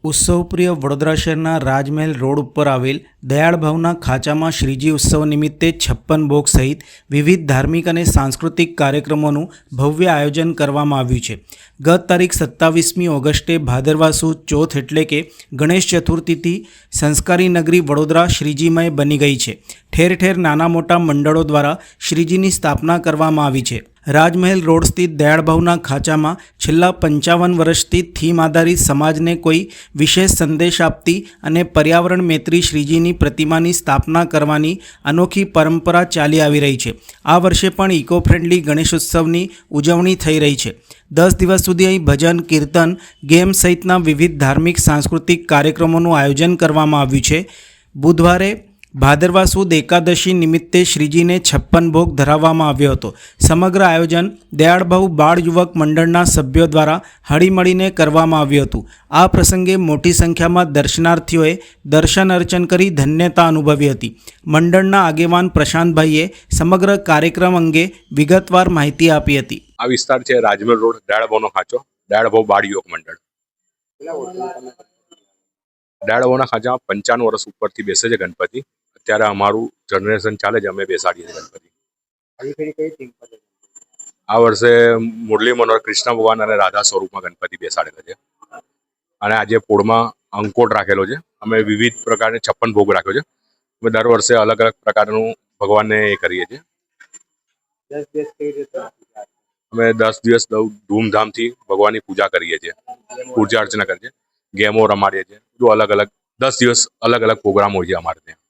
ઉત્સવપ્રિય વડોદરા શહેરના રાજમહેલ રોડ ઉપર આવેલ દયાળ ભાવના ખાંચામાં શ્રીજી ઉત્સવ નિમિત્તે 56 ભોગ સહિત વિવિધ ધાર્મિક અને સાંસ્કૃતિક કાર્યક્રમોનું ભવ્ય આયોજન કરવામાં આવ્યું છે. ગત તારીખ 27મી ઓગસ્ટે ભાદરવા સુદ ચોથ એટલે કે ગણેશ ચતુર્થીથી સંસ્કારી નગરી વડોદરા શ્રીજીમય બની ગઈ છે. ઠેર ઠેર નાના મોટા મંડળો દ્વારા શ્રીજીની સ્થાપના કરવામાં આવી છે. રાજમહેલ રોડ સ્થિત દયાળ ભાવના ખાંચામાં છેલ્લા 55 વર્ષથી થીમ આધારિત સમાજને કોઈ વિશેષ સંદેશ આપતી અને પર્યાવરણ મૈત્રી શ્રીજીની પ્રતિમાની સ્થાપના કરવાની અનોખી પરંપરા ચાલી આવી રહી છે. આ વર્ષે પણ ઇકો ફ્રેન્ડલી ગણેશોત્સવની ઉજવણી થઈ રહી છે. 10 દિવસ સુધી અહીં ભજન, કીર્તન, ગેમ સહિતના વિવિધ ધાર્મિક સાંસ્કૃતિક કાર્યક્રમોનું આયોજન કરવામાં આવ્યું છે. બુધવારે ભાદરવા સુદ એકાદશી નિમિત્તે શ્રીજીને 56 ભોગ ધરાવવામાં આવ્યો હતો. સમગ્ર આયોજન દયાળભાવ બાળ યુવક મંડળના સભ્યો દ્વારા હળીમળીને કરવામાં આવ્યું હતું. આ પ્રસંગે મોટી સંખ્યામાં દર્શનાર્થીઓએ દર્શન અર્ચન કરી ધન્યતા અનુભવી હતી. મંડળના આગેવાન પ્રશાંતભાઈએ સમગ્ર કાર્યક્રમ અંગે વિગતવાર માહિતી આપી હતી. આ વિસ્તાર છે રાજમહેલ રોડ, દયાળભાવનો ખાંચો, દયાળભાવ બાળ યુવક મંડળ. દયાળભાવના ખાંચામાં 55 વર્ષ ઉપરથી બેસે છે ગણપતિ. અત્યારે અમારું જનરેશન ચાલે છે, અમે બેસાડીએ છીએ ગણપતિ. આ વર્ષે મુરલી મનોહર, કૃષ્ણ ભગવાન અને રાધા સ્વરૂપમાં ગણપતિ બેસાડેલા છે. અને આજે પોળમાં અંકોટ રાખેલો છે. અમે વિવિધ પ્રકારની 56 ભોગ રાખ્યો છે. અમે દર વર્ષે અલગ અલગ પ્રકારનું ભગવાનને એ કરીએ છીએ. અમે 10 દિવસ ધૂમધામથી ભગવાનની પૂજા કરીએ છીએ, પૂજા અર્ચના કરીએ છીએ, ગેમો રમાડીએ છીએ. બધું અલગ અલગ 10 દિવસ અલગ અલગ પ્રોગ્રામ હોય છે અમારે ત્યાં.